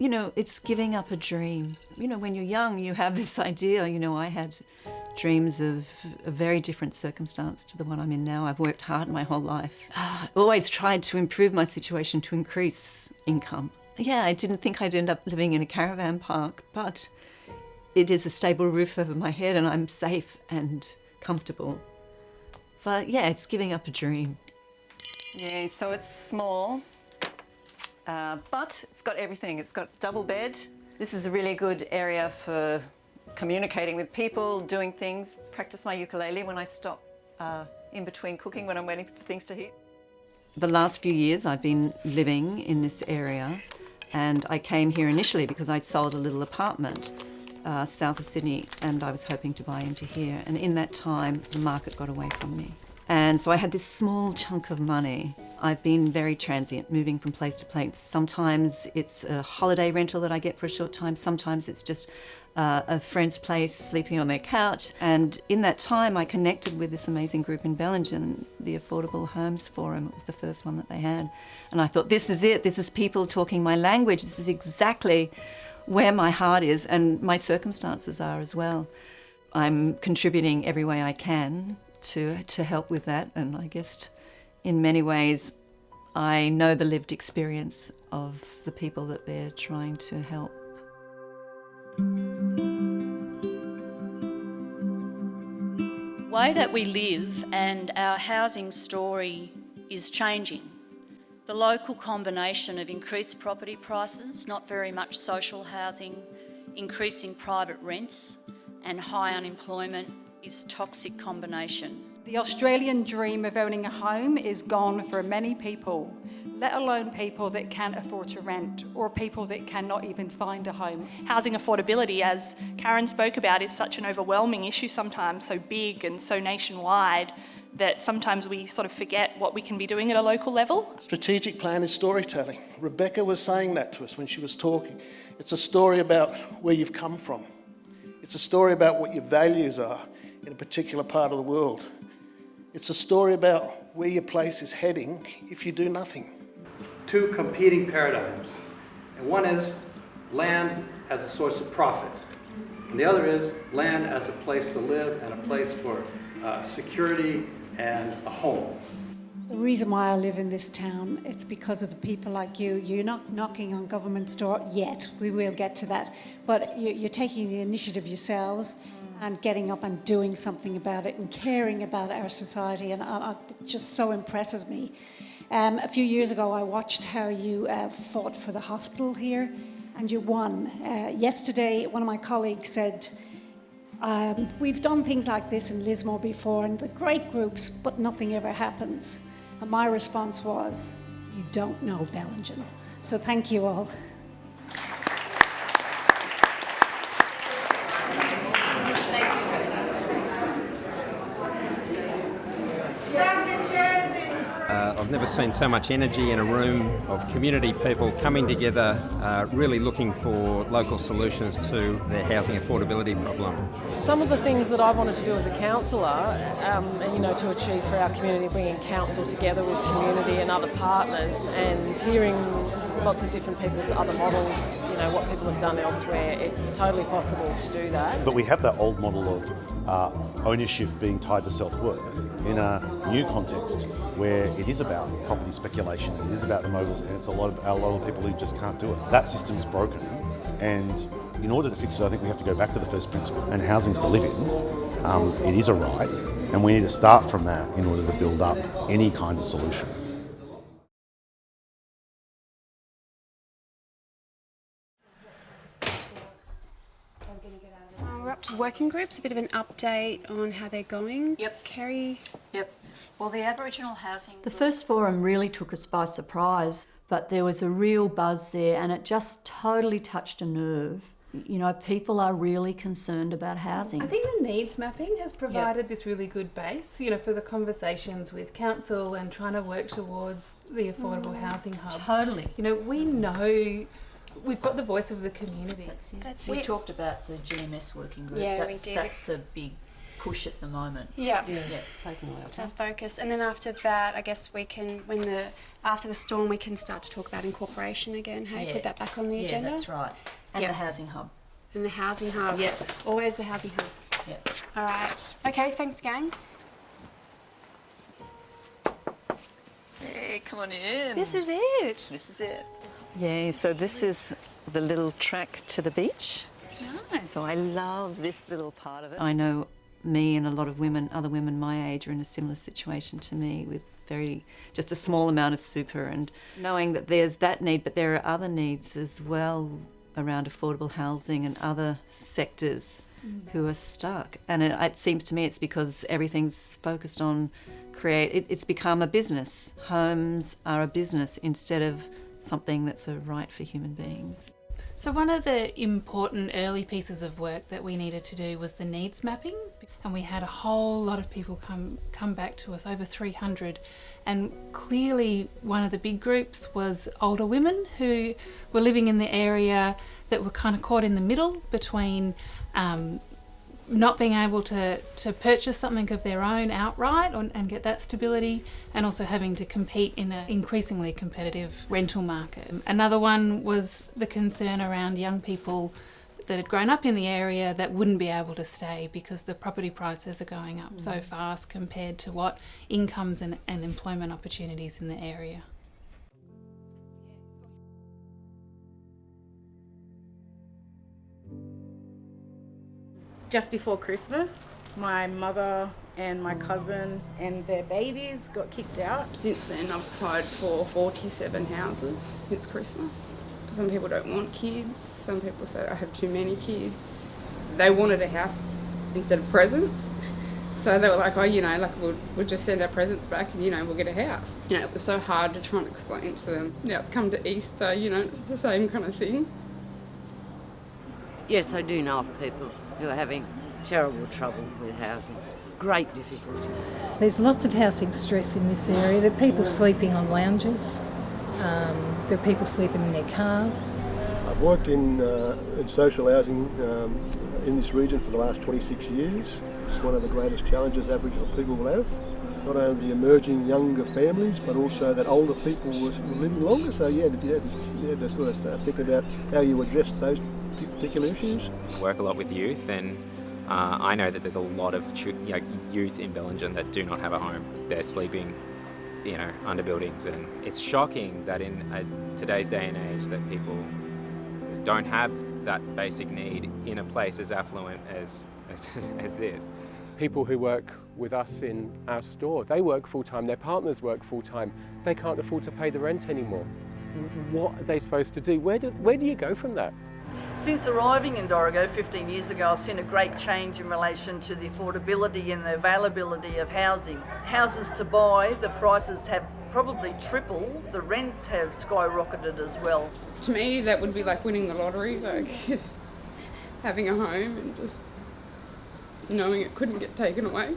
You know, it's giving up a dream. You know, when you're young, you have this idea. You know, I had dreams of a very different circumstance to the one I'm in now. I've worked hard my whole life. I've always tried to improve my situation to increase income. Yeah, I didn't think I'd end up living in a caravan park, but it is a stable roof over my head and I'm safe and comfortable. But yeah, it's giving up a dream. Yeah, so it's small. But it's got everything. It's got double bed. This is a really good area for communicating with people, doing things, practice my ukulele when I stop in between cooking when I'm waiting for things to heat. The last few years I've been living in this area, and I came here initially because I'd sold a little apartment south of Sydney and I was hoping to buy into here. And in that time, the market got away from me. And so I had this small chunk of money. I've been very transient, moving from place to place. Sometimes it's a holiday rental that I get for a short time. Sometimes it's just a friend's place, sleeping on their couch. And in that time, I connected with this amazing group in Bellingen, the Affordable Homes Forum. It was the first one that they had. And I thought, this is it. This is people talking my language. This is exactly where my heart is and my circumstances are as well. I'm contributing every way I can to help with that, and I guess in many ways I know the lived experience of the people that they're trying to help. The way that we live and our housing story is changing. The local combination of increased property prices, not very much social housing, increasing private rents and high unemployment is toxic combination. The Australian dream of owning a home is gone for many people, let alone people that can't afford to rent or people that cannot even find a home. Housing affordability, as Karen spoke about, is such an overwhelming issue sometimes, so big and so nationwide, that sometimes we sort of forget what we can be doing at a local level. Strategic plan is storytelling. Rebecca was saying that to us when she was talking. It's a story about where you've come from. It's a story about what your values are in a particular part of the world. It's a story about where your place is heading if you do nothing. Two competing paradigms. And one is land as a source of profit. And the other is land as a place to live and a place for security and a home. The reason why I live in this town, it's because of the people like you. You're not knocking on government's door yet, we will get to that, but you're taking the initiative yourselves and getting up and doing something about it and caring about our society, and it just so impresses me. A few years ago I watched how you fought for the hospital here and you won. Yesterday one of my colleagues said, we've done things like this in Lismore before and they're great groups, but nothing ever happens. And my response was, you don't know Bellingen. So thank you all. I've never seen so much energy in a room of community people coming together, really looking for local solutions to their housing affordability problem. Some of the things that I've wanted to do as a councillor, to achieve for our community, bringing council together with community and other partners, and hearing lots of different people's other models, what people have done elsewhere. It's totally possible to do that. But we have that old model of ownership being tied to self-worth in a new context where it is about property speculation, it is about the moguls, and it's a lot of people who just can't do it. That system is broken, and in order to fix it, I think we have to go back to the first principle, and housing's to live in. It is a right, and we need to start from that in order to build up any kind of solution. We're up to working groups, a bit of an update on how they're going. Yep. Kerry? Yep. Well, the Aboriginal housing... The first forum really took us by surprise, but there was a real buzz there and it just totally touched a nerve. People are really concerned about housing. I think the needs mapping has provided this really good base, for the conversations with council and trying to work towards the affordable housing hub. Totally. We know we've got the voice of the community. That's it. We talked about the GMS working group. Yeah, we did. That's the big push at the moment. Yeah. Taking away It's our focus. And then after that, I guess we can, after the storm, we can start to talk about incorporation again, hey? Put that back on the agenda. Yeah, that's right. And the housing hub. And the housing hub. Yeah. Always the housing hub. Yeah. All right. Okay, thanks, gang. Hey, come on in. This is it. This is it. Yeah, so this is the little track to the beach. Nice. So I love this little part of it. I know me and a lot of women, other women my age, are in a similar situation to me with just a small amount of super, and knowing that there's that need, but there are other needs as well around affordable housing and other sectors who are stuck. And it seems to me it's because everything's focused on it's become a business. Homes are a business instead of something that's a right for human beings. So one of the important early pieces of work that we needed to do was the needs mapping, and we had a whole lot of people come back to us, over 300, and clearly one of the big groups was older women who were living in the area that were kind of caught in the middle between not being able to purchase something of their own outright and get that stability, and also having to compete in an increasingly competitive rental market. Another one was the concern around young people that had grown up in the area that wouldn't be able to stay because the property prices are going up so fast compared to what incomes and employment opportunities in the area. Just before Christmas, my mother and my cousin and their babies got kicked out. Since then, I've applied for 47 houses since Christmas. Some people don't want kids. Some people say I have too many kids. They wanted a house instead of presents. So they were like, we'll just send our presents back and, we'll get a house. It was so hard to try and explain to them. Now it's come to Easter, it's the same kind of thing. Yes, I do know of people who are having terrible trouble with housing. Great difficulty. There's lots of housing stress in this area. There are people sleeping on lounges. There are people sleeping in their cars. I've worked in social housing in this region for the last 26 years. It's one of the greatest challenges Aboriginal people will have. Not only the emerging younger families, but also that older people were living longer. So you had to sort of start thinking about how you address those particular issues. I work a lot with youth, and I know that there's a lot of youth in Bellingen that do not have a home. They're sleeping, under buildings, and it's shocking that in today's day and age that people don't have that basic need in a place as affluent as this. People who work with us in our store, they work full-time, their partners work full-time, they can't afford to pay the rent anymore. What are they supposed to do? Where do you go from that? Since arriving in Dorrigo 15 years ago, I've seen a great change in relation to the affordability and the availability of housing. Houses to buy, the prices have probably tripled, the rents have skyrocketed as well. To me, that would be like winning the lottery, like having a home and just knowing it couldn't get taken away.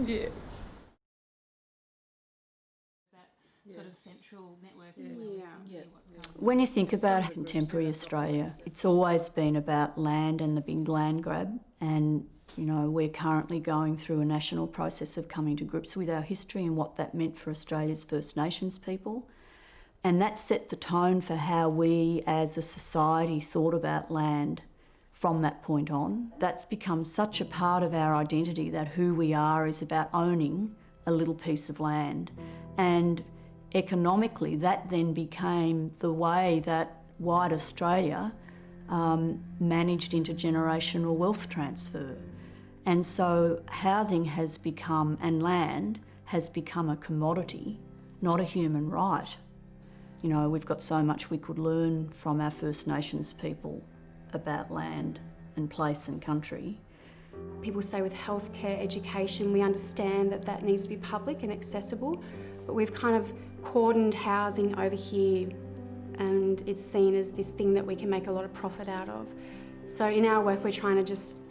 Yeah. Sort of central network. When you think about contemporary Australia, it's always been about land and the big land grab, and we're currently going through a national process of coming to grips with our history and what that meant for Australia's First Nations people. And that set the tone for how we as a society thought about land from that point on. That's become such a part of our identity that who we are is about owning a little piece of land. And economically, that then became the way that white Australia managed intergenerational wealth transfer. And so housing has become, and land has become, a commodity, not a human right. We've got so much we could learn from our First Nations people about land and place and country. People say with healthcare, education, we understand that needs to be public and accessible, but we've kind of cordoned housing over here, and it's seen as this thing that we can make a lot of profit out of. So in our work, we're trying to just,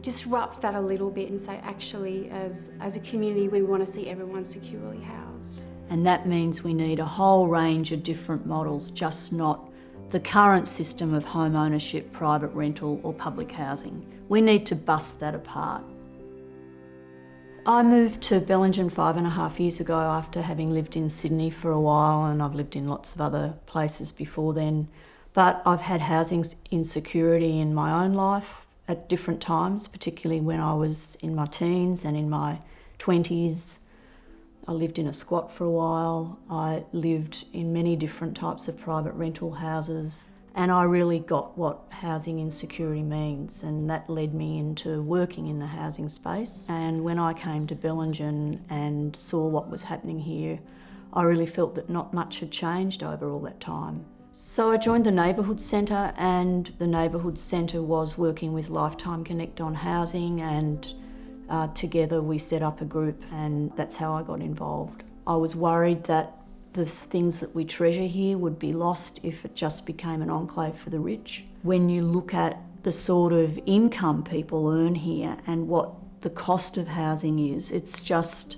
disrupt that a little bit and say, actually, as a community, we want to see everyone securely housed. And that means we need a whole range of different models, just not the current system of home ownership, private rental or public housing. We need to bust that apart. I moved to Bellingen 5.5 years ago after having lived in Sydney for a while, and I've lived in lots of other places before then. But I've had housing insecurity in my own life at different times, particularly when I was in my teens and in my 20s. I lived in a squat for a while. I lived in many different types of private rental houses, and I really got what housing insecurity means, and that led me into working in the housing space. And when I came to Bellingen and saw what was happening here, I really felt that not much had changed over all that time. So I joined the Neighbourhood Centre, and the Neighbourhood Centre was working with Lifetime Connect on housing, and together we set up a group, and that's how I got involved. I was worried that the things that we treasure here would be lost if it just became an enclave for the rich. When you look at the sort of income people earn here and what the cost of housing is, it's just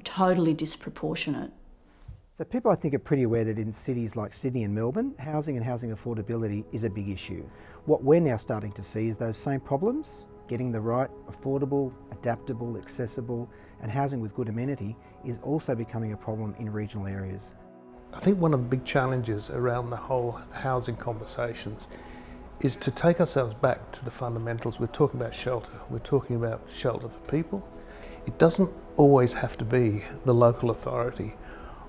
totally disproportionate. So people, I think, are pretty aware that in cities like Sydney and Melbourne, housing and housing affordability is a big issue. What we're now starting to see is those same problems, getting the right, affordable, adaptable, accessible and housing with good amenity is also becoming a problem in regional areas. I think one of the big challenges around the whole housing conversations is to take ourselves back to the fundamentals. We're talking about shelter. We're talking about shelter for people. It doesn't always have to be the local authority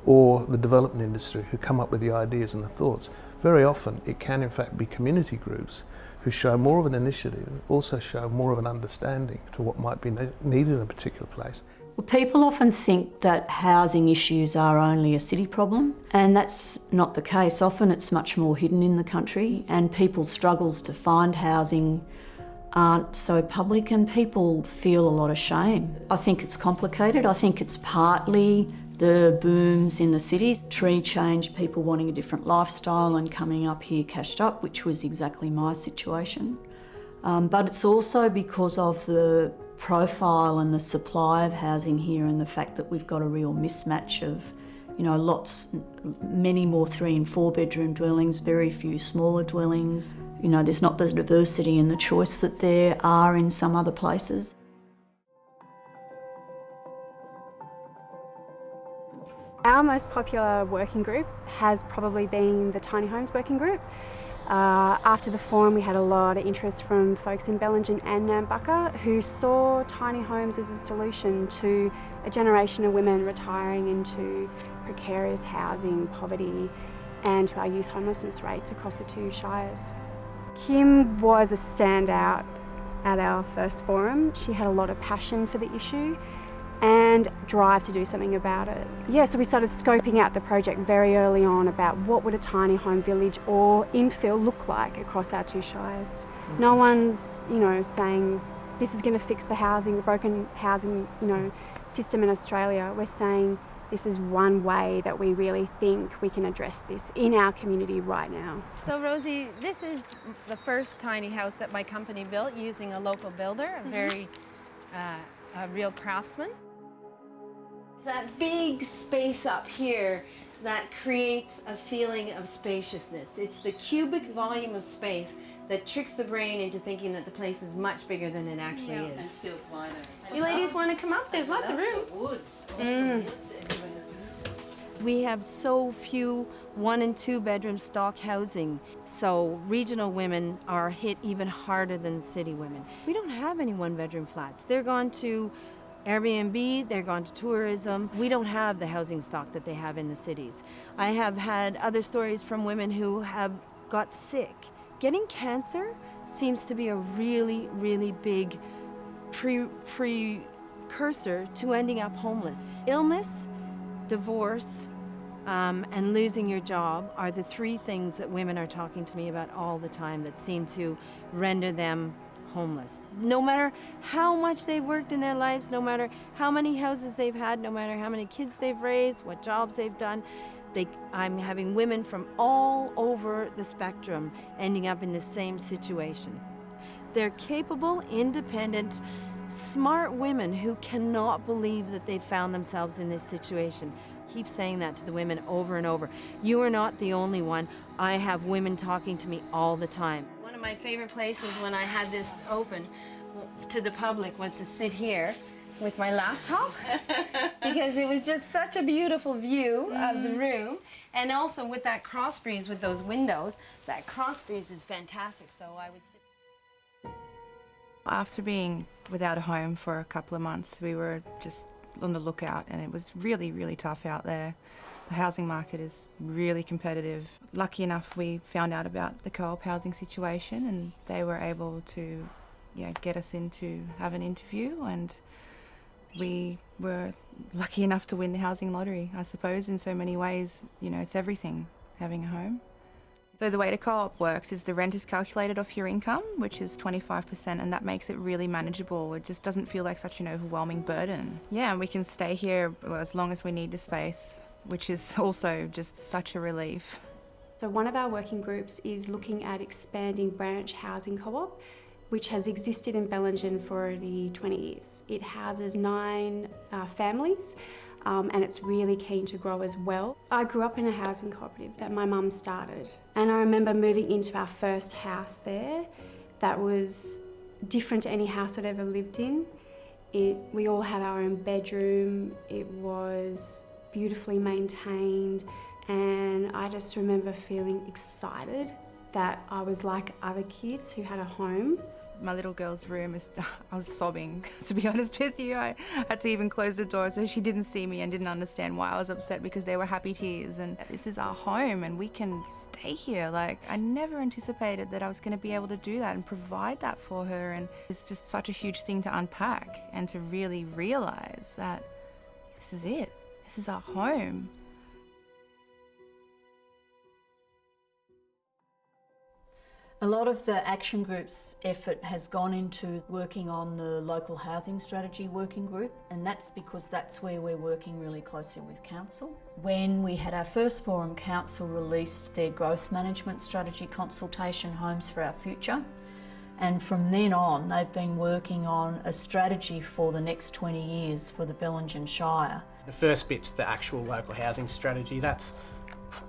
or the development industry who come up with the ideas and the thoughts. Very often it can in fact be community groups who show more of an initiative, also show more of an understanding to what might be needed in a particular place. Well, people often think that housing issues are only a city problem, and that's not the case. Often it's much more hidden in the country, and people's struggles to find housing aren't so public, and people feel a lot of shame. I think it's complicated. I think it's partly the booms in the cities, tree change, people wanting a different lifestyle and coming up here cashed up, which was exactly my situation. But it's also because of the profile and the supply of housing here, and the fact that we've got a real mismatch of, many more 3 and 4 bedroom dwellings, very few smaller dwellings. There's not the diversity and the choice that there are in some other places. Our most popular working group has probably been the Tiny Homes Working Group. After the forum, we had a lot of interest from folks in Bellingen and Nambucca who saw tiny homes as a solution to a generation of women retiring into precarious housing, poverty, and to our youth homelessness rates across the 2 shires. Kim was a standout at our first forum. She had a lot of passion for the issue and drive to do something about it. Yeah, so we started scoping out the project very early on about what would a tiny home village or infill look like across our 2 shires. No one's, saying this is going to fix the broken housing, system in Australia. We're saying this is one way that we really think we can address this in our community right now. So Rosie, this is the first tiny house that my company built using a local builder, a very a real craftsman. That big space up here that creates a feeling of spaciousness. It's the cubic volume of space that tricks the brain into thinking that the place is much bigger than it actually is. And feels wider. You ladies want to come up? There's lots of room. The woods. We have so few 1 and 2 bedroom stock housing, so regional women are hit even harder than city women. We don't have any 1 bedroom flats. They're gone to Airbnb, they're gone to tourism. We don't have the housing stock that they have in the cities. I have had other stories from women who have got sick. Getting cancer seems to be a really, really big precursor to ending up homeless. Illness, divorce, and losing your job are the 3 things that women are talking to me about all the time that seem to render them homeless. No matter how much they've worked in their lives, no matter how many houses they've had, no matter how many kids they've raised, what jobs they've done, I'm having women from all over the spectrum ending up in the same situation. They're capable, independent, smart women who cannot believe that they found themselves in this situation. keep saying that to the women over and over. You are not the only one. I have women talking to me all the time. One of my favorite places when I had this open to the public was to sit here with my laptop because it was just such a beautiful view of the room, and also with that cross breeze with those windows, that cross breeze is fantastic. So I would sit. After being without a home for a couple of months, we were just on the lookout, and it was really, really tough out there. The housing market is really competitive. Lucky enough, we found out about the co-op housing situation, and they were able to get us in to have an interview, and we were lucky enough to win the housing lottery, I suppose, in so many ways. You know, it's everything, having a home. So the way the co-op works is the rent is calculated off your income, which is 25%, and that makes it really manageable. It just doesn't feel like such an overwhelming burden. Yeah, and we can stay here as long as we need the space, which is also just such a relief. So one of our working groups is looking at expanding branch housing co-op, which has existed in Bellingen for already 20 years. It houses 9 families, and it's really keen to grow as well. I grew up in a housing cooperative that my mum started, and I remember moving into our first house there that was different to any house I'd ever lived in. We all had our own bedroom, it was beautifully maintained, and I just remember feeling excited that I was like other kids who had a home. My little girl's room, I was sobbing, to be honest with you. I had to even close the door so she didn't see me and didn't understand why I was upset, because they were happy tears, and this is our home and we can stay here. Like, I never anticipated that I was going to be able to do that and provide that for her, and it's just such a huge thing to unpack and to really realise that this is it. This is our home. A lot of the action group's effort has gone into working on the local housing strategy working group, and that's because that's where we're working really closely with council. When we had our first forum, council released their growth management strategy consultation, Homes for Our Future, and from then on they've been working on a strategy for the next 20 years for the Bellingen Shire. The first bit's the actual local housing strategy. That's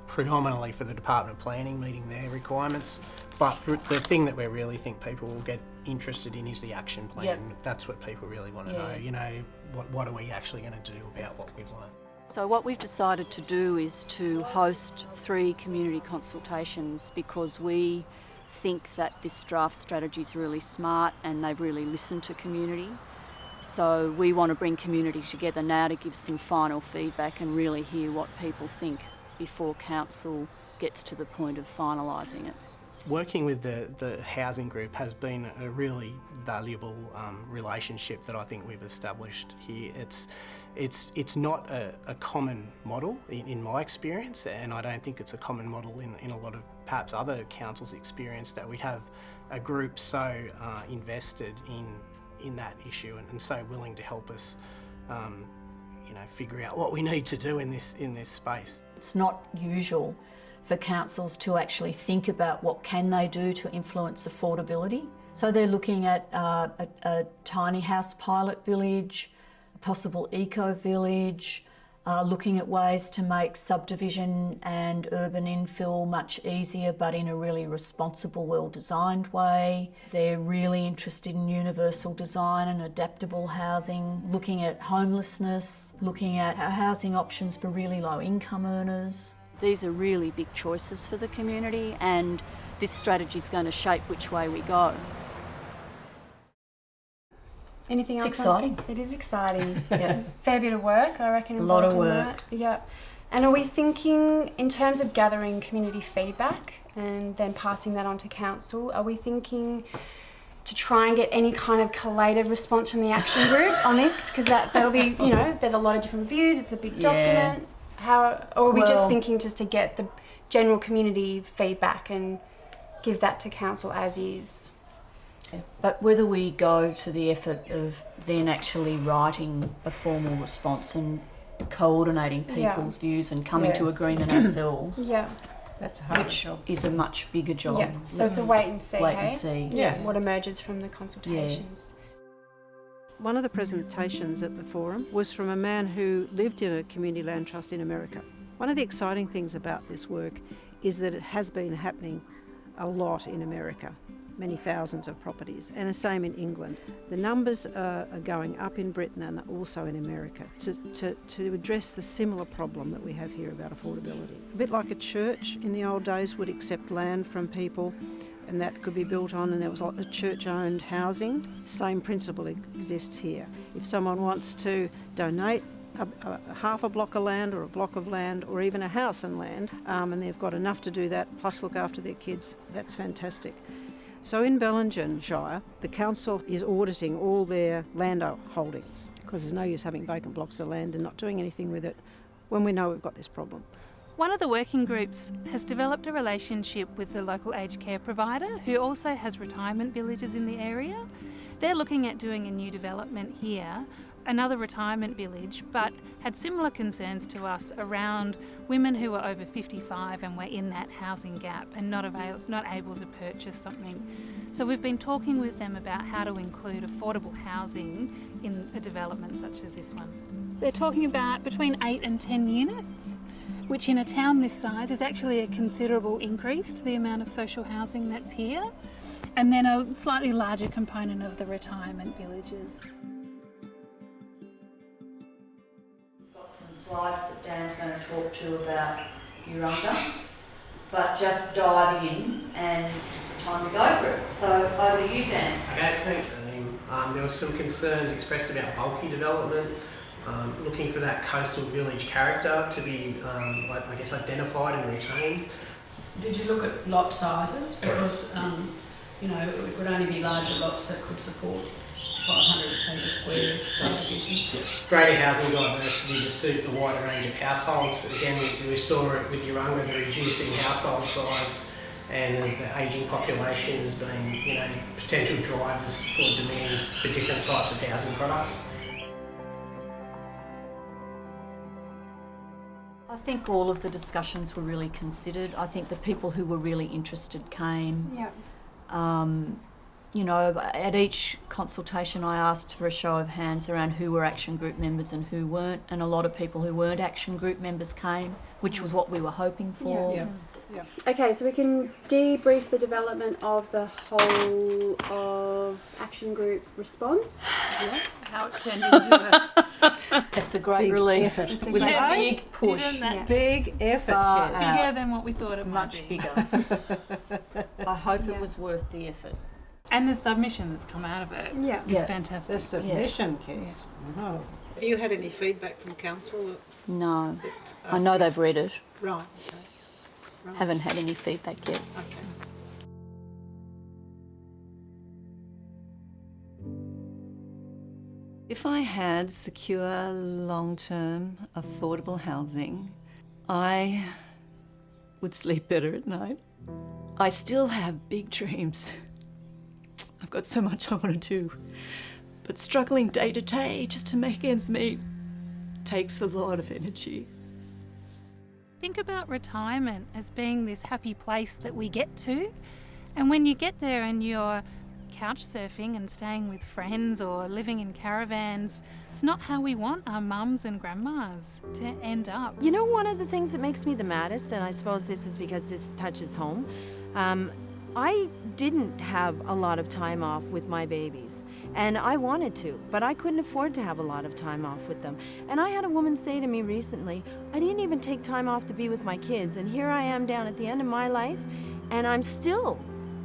predominantly for the Department of Planning, meeting their requirements. But the thing that we really think people will get interested in is the action plan. Yep. That's what people really want to know. You know, what are we actually going to do about what we've learned? So what we've decided to do is to host 3 community consultations, because we think that this draft strategy is really smart and they've really listened to community. So we want to bring community together now to give some final feedback and really hear what people think before council gets to the point of finalising it. Working with the housing group has been a really valuable relationship that I think we've established here. It's not a common model in my experience, and I don't think it's a common model in a lot of perhaps other councils' experience, that we have a group so invested in that issue and so willing to help us figure out what we need to do in this space. It's not usual for councils to actually think about what can they do to influence affordability. So they're looking at a tiny house pilot village, a possible eco-village, looking at ways to make subdivision and urban infill much easier, but in a really responsible, well-designed way. They're really interested in universal design and adaptable housing, looking at homelessness, looking at housing options for really low-income earners. These are really big choices for the community, and this strategy is going to shape which way we go. Anything else? It's exciting. It is exciting. Yeah. Fair bit of work, I reckon. A lot of involved in work. That. Yeah. And are we thinking, in terms of gathering community feedback and then passing that on to council, are we thinking to try and get any kind of collated response from the action group on this? Because that'll be, there's a lot of different views, it's a big document. Or are we just thinking just to get the general community feedback and give that to council as is? But whether we go to the effort of then actually writing a formal response and coordinating people's views and coming to agreement ourselves, that's a hard which job. is a much bigger job. Yeah. So it's a wait and see. Wait and see. Yeah. What emerges from the consultations. One of the presentations at the forum was from a man who lived in a community land trust in America. One of the exciting things about this work is that it has been happening a lot in America, many thousands of properties, and the same in England. The numbers are going up in Britain and also in America to address the similar problem that we have here about affordability. A bit like a church in the old days would accept land from people and that could be built on, and there was like the church-owned housing. Same principle exists here. If someone wants to donate a half a block of land or a block of land or even a house and land, and they've got enough to do that plus look after their kids, that's fantastic. So in Bellingen Shire, the council is auditing all their land holdings because there's no use having vacant blocks of land and not doing anything with it when we know we've got this problem. One of the working groups has developed a relationship with the local aged care provider who also has retirement villages in the area. They're looking at doing a new development here, another retirement village, but had similar concerns to us around women who are over 55 and were in that housing gap and not able to purchase something. So we've been talking with them about how to include affordable housing in a development such as this one. They're talking about between 8 and 10 units, which in a town this size is actually a considerable increase to the amount of social housing that's here, and then a slightly larger component of the retirement villages. Slides that Dan's going to talk to about Urunga, but just diving in and time to go for it. So over to you, Dan. Okay, thanks. There were some concerns expressed about bulky development, looking for that coastal village character to be, I guess, identified and retained. Did you look at lot sizes? Because, you know, it would only be larger lots that could support 500 metre square subdivisions. Greater housing diversity to suit the wider range of households. Again, we saw it with Urunga, the reducing household size and the ageing population as being, you know, potential drivers for demand for different types of housing products. I think all of the discussions were really considered. I think the people who were really interested came. Yeah. You know, at each consultation I asked for a show of hands around who were action group members and who weren't, and a lot of people who weren't action group members came, which was what we were hoping for. Yeah. Okay, so we can debrief the development of the whole of action group response. Yeah. How it turned into It's a great big relief. Effort. It was a big push. Big effort, kids. Bigger than what we thought it might Much be. bigger. I hope it was worth the effort. And the submission that's come out of it is fantastic. The submission case. Wow. Have you had any feedback from council? No. I know they've read it. Right. Okay. Right. Haven't had any feedback yet. Okay. If I had secure, long-term, affordable housing, I would sleep better at night. I still have big dreams. I've got so much I want to do, but struggling day to day just to make ends meet takes a lot of energy. Think about retirement as being this happy place that we get to, and when you get there and you're couch surfing and staying with friends or living in caravans, it's not how we want our mums and grandmas to end up. You know, one of the things that makes me the maddest, and I suppose this is because this touches home, I didn't have a lot of time off with my babies, and I wanted to, but I couldn't afford to have a lot of time off with them. And I had a woman say to me recently, I didn't even take time off to be with my kids, and here I am down at the end of my life, and I'm still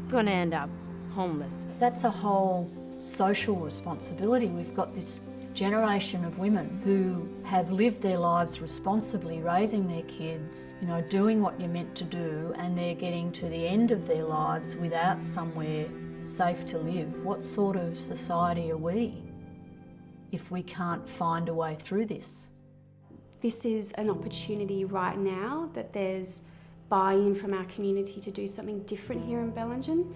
going to end up homeless. That's a whole social responsibility. We've got this generation of women who have lived their lives responsibly, raising their kids, you know, doing what you're meant to do, and they're getting to the end of their lives without somewhere safe to live. What sort of society are we if we can't find a way through this? This is an opportunity right now that there's buy-in from our community to do something different here in Bellingen,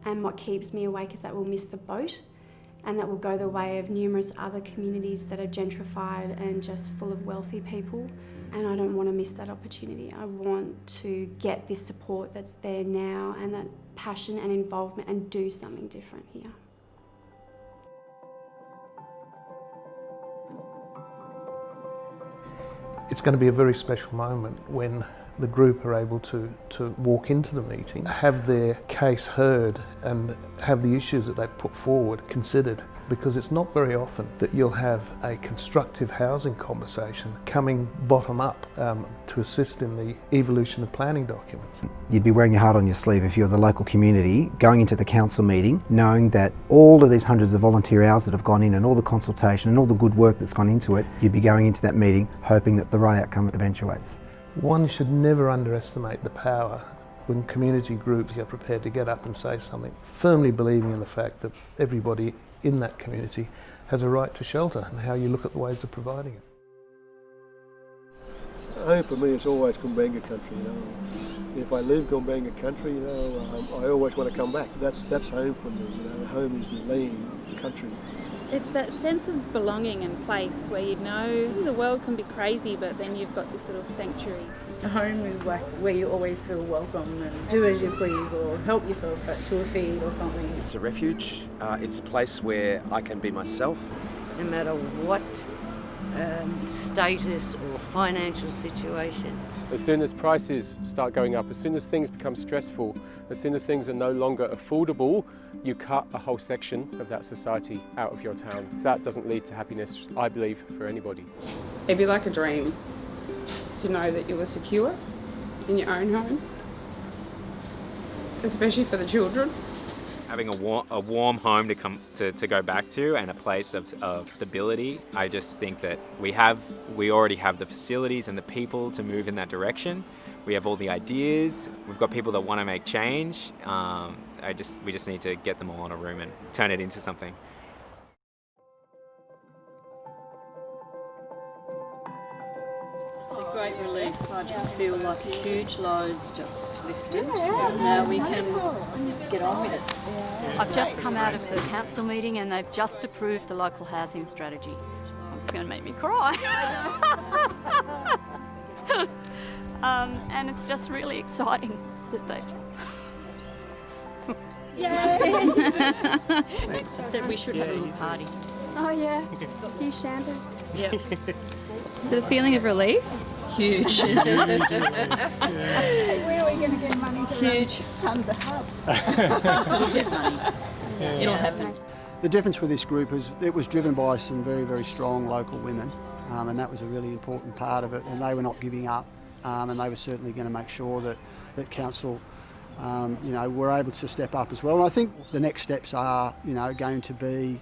and what keeps me awake is that we'll miss the boat, and that will go the way of numerous other communities that are gentrified and just full of wealthy people. And I don't want to miss that opportunity. I want to get this support that's there now and that passion and involvement and do something different here. It's going to be a very special moment when the group are able to walk into the meeting, have their case heard and have the issues that they put forward considered, because it's not very often that you'll have a constructive housing conversation coming bottom up to assist in the evolution of planning documents. You'd be wearing your heart on your sleeve if you're the local community going into the council meeting knowing that all of these hundreds of volunteer hours that have gone in and all the consultation and all the good work that's gone into it, you'd be going into that meeting hoping that the right outcome eventuates. One should never underestimate the power when community groups are prepared to get up and say something, firmly believing in the fact that everybody in that community has a right to shelter and how you look at the ways of providing it. Home for me is always Gumbaynggirr country, you know. If I leave Gumbaynggirr country, you know, I always want to come back. That's home for me, you know. Home is the land, the country. It's that sense of belonging and place where you know the world can be crazy, but then you've got this little sanctuary. Home is like where you always feel welcome and do as you please or help yourself to a feed or something. It's a refuge. It's a place where I can be myself. No matter what status or financial situation. As soon as prices start going up, as soon as things become stressful, as soon as things are no longer affordable, you cut a whole section of that society out of your town. That doesn't lead to happiness, I believe, for anybody. It'd be like a dream to know that you were secure in your own home, especially for the children. Having a warm home to go back to and a place of stability. I just think that we already have the facilities and the people to move in that direction. We have all the ideas. We've got people that want to make change. We just need to get them all in a room and turn it into something. It's a great relief. I just feel like huge loads just lifted. Now we can get on with it. I've just come out of the council meeting and they've just approved the local housing strategy. It's going to make me cry. And it's just really exciting that they've... Yay! I said we should have a little party. Oh yeah, a few champers. Yeah. Is it a feeling of relief? Huge. Where are we going to get money to Huge. fund the hub? We'll get money. It'll happen. The difference with this group is it was driven by some very, very strong local women, and that was a really important part of it, and they were not giving up, and they were certainly going to make sure that council were able to step up as well. And I think the next steps are, going to be,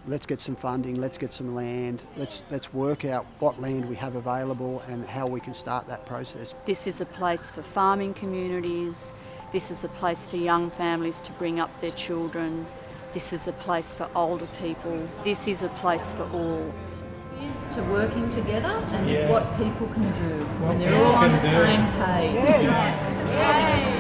let's get some funding, let's get some land, let's work out what land we have available and how we can start that process. This is a place for farming communities. This is a place for young families to bring up their children. This is a place for older people. This is a place for all. Is to working together and what people can do when they're all on the same page. Yes.